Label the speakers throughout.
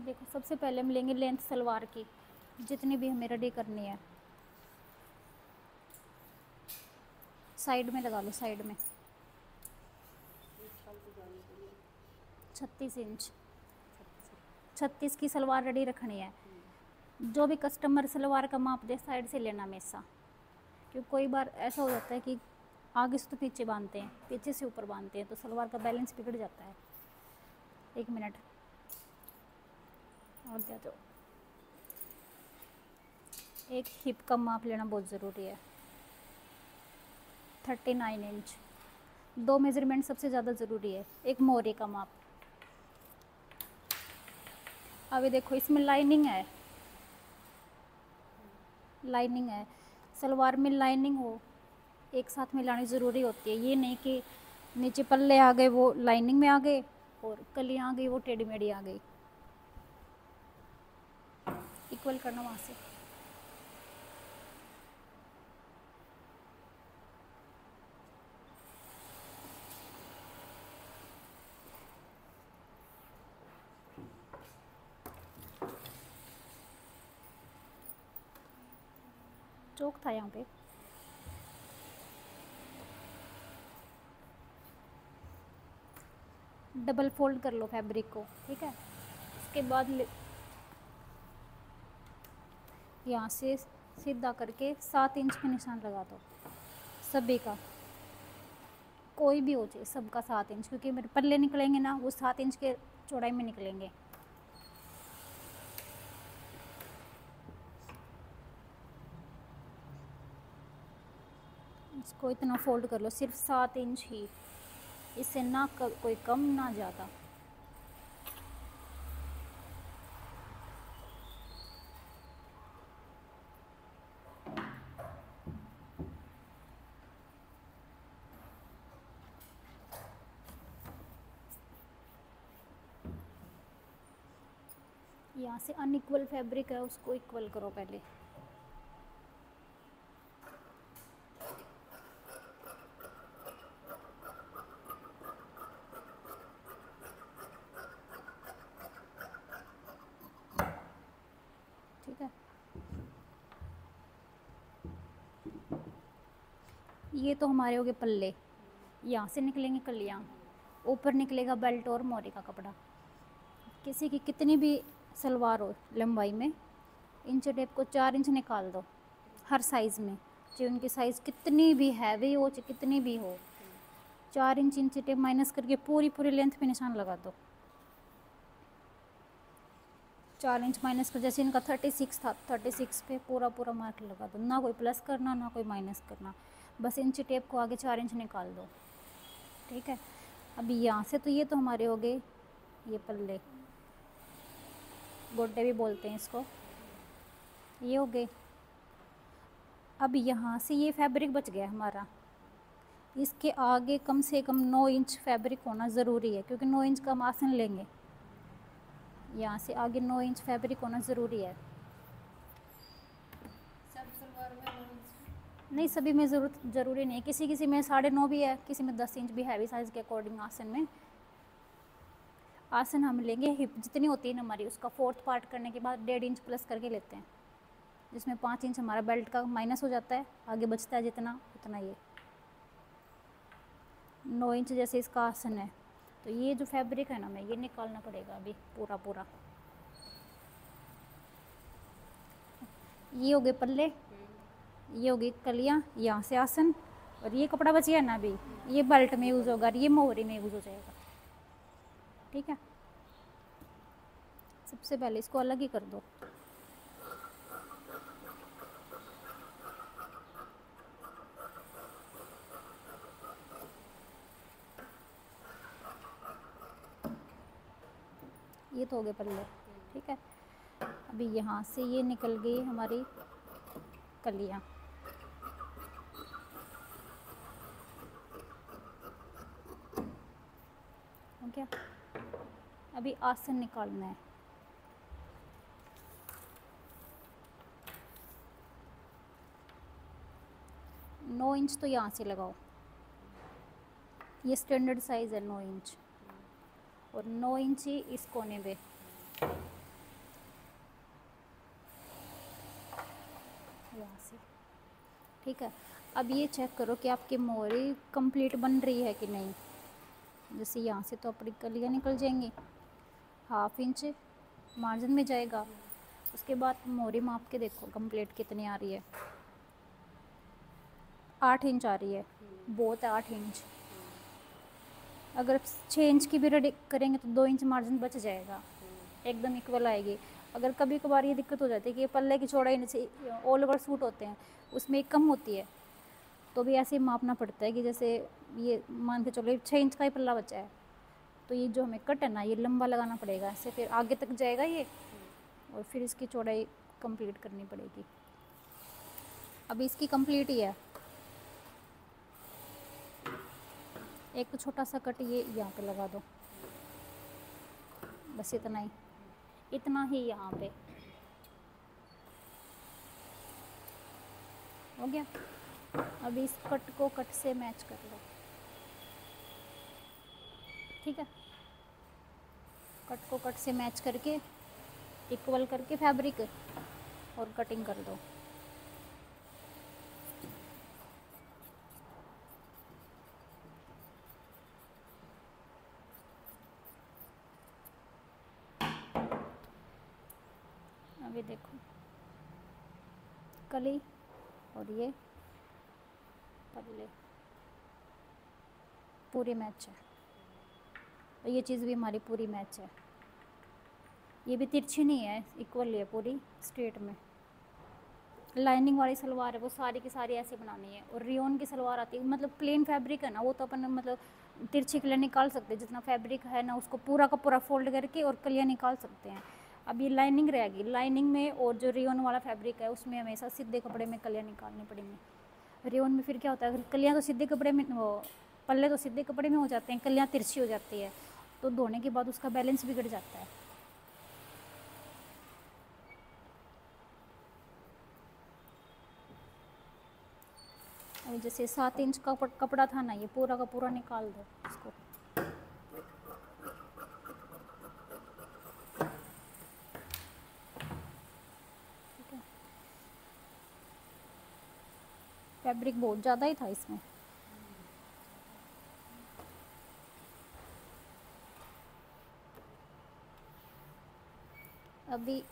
Speaker 1: अभी देखो, सबसे पहले हम लेंगे लेंथ सलवार की, जितनी भी हमें रेडी करनी है। साइड में लगा लो, साइड में 36 इंच, 36 की सलवार रेडी रखनी है। जो भी कस्टमर सलवार का माप दे साइड से लेना हमेशा, क्योंकि कोई बार ऐसा हो जाता है कि आगे से तो पीछे बांधते हैं, पीछे से ऊपर बांधते हैं, तो सलवार का बैलेंस बिगड़ जाता है। 1 मिनट और क्या, तो एक हिप का माप लेना बहुत ज़रूरी है, 39 इंच। 2 मेज़रमेंट सबसे ज़्यादा ज़रूरी है, एक मोहरी का माप। अभी देखो, इसमें लाइनिंग है, लाइनिंग है, सलवार में लाइनिंग हो एक साथ मिलानी ज़रूरी होती है। ये नहीं कि नीचे पल्ले आ गए वो लाइनिंग में आ गए और कलियाँ आ गई वो टेढ़ी मेढ़ी आ गई। इक्वल करना वहाँ से। चौक था यहाँ पे। डबल फोल्ड कर लो फैब्रिक को, ठीक है। इसके बाद यहाँ से सीधा करके 7 इंच का निशान लगा दो, सभी का, कोई भी हो जाए सबका 7 इंच, क्योंकि मेरे पल्ले निकलेंगे ना वो 7 इंच के चौड़ाई में निकलेंगे। इसको इतना फोल्ड कर लो, सिर्फ 7 इंच ही, इससे ना कोई कम ना ज़्यादा। यहाँ से अनइक्वल फैब्रिक है उसको इक्वल करो पहले। ठीक है, ये तो हमारे हो गए पल्ले। यहाँ से निकलेंगे कलियाँ, ऊपर निकलेगा बेल्ट और मोरी का कपड़ा। किसी की कितनी भी सलवार हो लंबाई में, इंच टेप को 4 इंच निकाल दो हर साइज़ में, चाहे उनकी साइज़ कितनी भी हैवी हो चाहे कितनी भी हो, 4 इंच टेप माइनस करके पूरी लेंथ पे निशान लगा दो। 4 इंच माइनस कर, जैसे इनका 36 था, 36 पे पूरा मार्क लगा दो, ना कोई प्लस करना ना कोई माइनस करना, बस इंच टेप को आगे 4 इंच निकाल दो। ठीक है, अभी यहाँ से तो ये तो हमारे हो गए ये पल्ले, गोड्डे भी बोलते हैं इसको, ये हो गए। अब यहाँ से ये फैब्रिक बच गया हमारा, इसके आगे कम से कम 9 इंच फैब्रिक होना ज़रूरी है, क्योंकि 9 इंच का हम आसन लेंगे। यहाँ से आगे 9 इंच फैब्रिक होना ज़रूरी है।
Speaker 2: सब सलवार में
Speaker 1: नहीं, सभी में ज़रूरी नहीं है, किसी में 9.5 भी है, किसी में 10 इंच भी हैवी साइज़ के अकॉर्डिंग। आसन में आसन हम लेंगे हिप जितनी होती है ना हमारी, उसका 4th पार्ट करने के बाद 1.5 इंच प्लस करके लेते हैं, जिसमें 5 इंच हमारा बेल्ट का माइनस हो जाता है, आगे बचता है जितना उतना। ये 9 इंच जैसे इसका आसन है, तो ये जो फैब्रिक है ना हमें ये निकालना पड़ेगा अभी पूरा। ये हो गए पल्ले, ये हो गई कलियाँ, यहाँ से आसन, और ये कपड़ा बच गया ना अभी, ये बेल्ट में यूज़ होगा और ये मोहरी में यूज़ हो जाएगा। ठीक है, सबसे पहले इसको अलग ही कर दो। ये तो हो गए पल्ले। ठीक है, अभी यहाँ से ये निकल गई हमारी कलियाँ। हो गया, अभी आसन निकालना है। नौ इंच तो यहाँ से लगाओ, ये स्टैंडर्ड साइज़ है 9 इंच, और 9 इंच ही इस कोने पे, ठीक है। अब ये चेक करो कि आपकी मोरी कंप्लीट बन रही है कि नहीं। जैसे यहाँ से तो अपनी कलियाँ निकल जाएंगी, 1/2 इंच मार्जिन में जाएगा। उसके बाद मोरी माप के देखो कंप्लीट कितनी आ रही है, 8 इंच आ रही है, बहुत है 8 इंच। अगर 6 इंच की भी रेडी करेंगे तो 2 इंच मार्जिन बच जाएगा, एकदम इक्वल आएगी। अगर कभी कभार ये दिक्कत हो जाती है कि पल्ले की चौड़ाई नीचे ऑल ओवर सूट होते हैं उसमें कम होती है, तो भी ऐसे ही मापना पड़ता है कि जैसे ये मान के चलो 6 इंच का ही पल्ला बचा है, तो ये जो हमें कट है ना ये लंबा लगाना पड़ेगा, ऐसे फिर आगे तक जाएगा ये, और फिर इसकी चौड़ाई कंप्लीट करनी पड़ेगी। अभी इसकी कंप्लीट ही है। एक तो छोटा सा कट ये यहाँ पे लगा दो, बस इतना ही, इतना ही यहाँ पे हो गया। अभी इस कट को कट से मैच कर लो, ठीक है। कट को कट से मैच करके इक्वल करके फैब्रिक और कटिंग कर दो। अभी देखो कली और ये पल्ले पूरी मैच है, और ये चीज़ भी हमारी पूरी मैच है। ये भी तिरछी नहीं है, इक्वल है पूरी स्ट्रेट में। लाइनिंग वाली सलवार है वो सारी की सारी ऐसे बनानी है, और रियोन की सलवार आती है, मतलब प्लेन फैब्रिक है ना वो तो अपन मतलब तिरछी कलियाँ निकाल सकते हैं, जितना फैब्रिक है ना उसको पूरा का पूरा फोल्ड करके और कलियाँ निकाल सकते हैं। अब ये लाइनिंग रहेगी, लाइनिंग में और जो रियोन वाला फैब्रिक है उसमें हमेशा सीधे कपड़े में कलियाँ निकालनी पड़ेंगी। रियोन में फिर क्या होता है, कलियाँ तो सीधे कपड़े में, वो पल्ले तो सीधे कपड़े में हो जाते हैं, कलियाँ तिरछी हो जाती है, तो धोने के बाद उसका बैलेंस बिगड़ जाता है। अभी जैसे 7 इंच का कपड़ा था ना, ये पूरा का पूरा निकाल दो इसको। ठीक है, फैब्रिक बहुत ज़्यादा ही था इसमें। अभी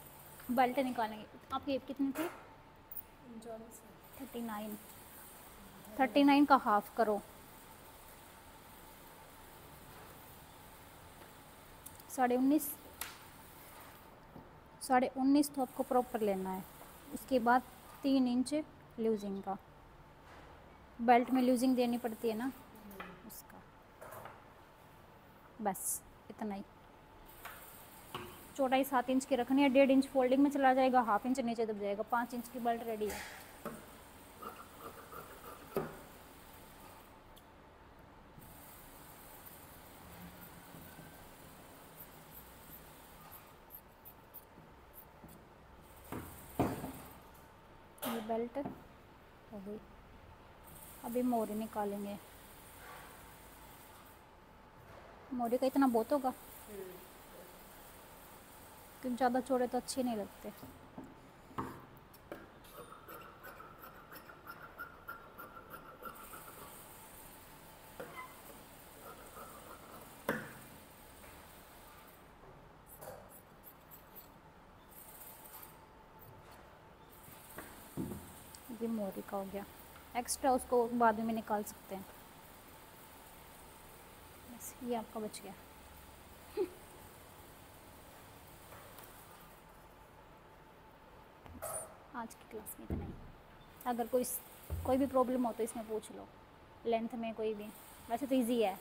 Speaker 1: बेल्ट निकालेंगे। आपकी कितनी थी? 39। 39 का हाफ करो, 19.5। 19.5 तो आपको प्रॉपर लेना है। उसके बाद 3 इंच लूजिंग का, बेल्ट में लूजिंग देनी पड़ती है ना उसका, बस इतना ही। चौड़ाई 7 इंच की रखनी है, 1.5 इंच फोल्डिंग में चला जाएगा, 1/2 इंच नीचे दब जाएगा, 5 इंच की बेल्ट रेडी है। ये बेल्ट हो गई। अभी मोरी निकालेंगे। मोरी का इतना बहुत होगा क्योंकि ज़्यादा चौड़े तो अच्छे नहीं लगते। ये मोरी का हो गया, एक्स्ट्रा उसको बाद में निकाल सकते हैं। बस ये आपका बच गया। आज की क्लास में इतना ही। अगर कोई भी प्रॉब्लम हो तो इसमें पूछ लो, लेंथ में कोई भी, वैसे तो इजी है।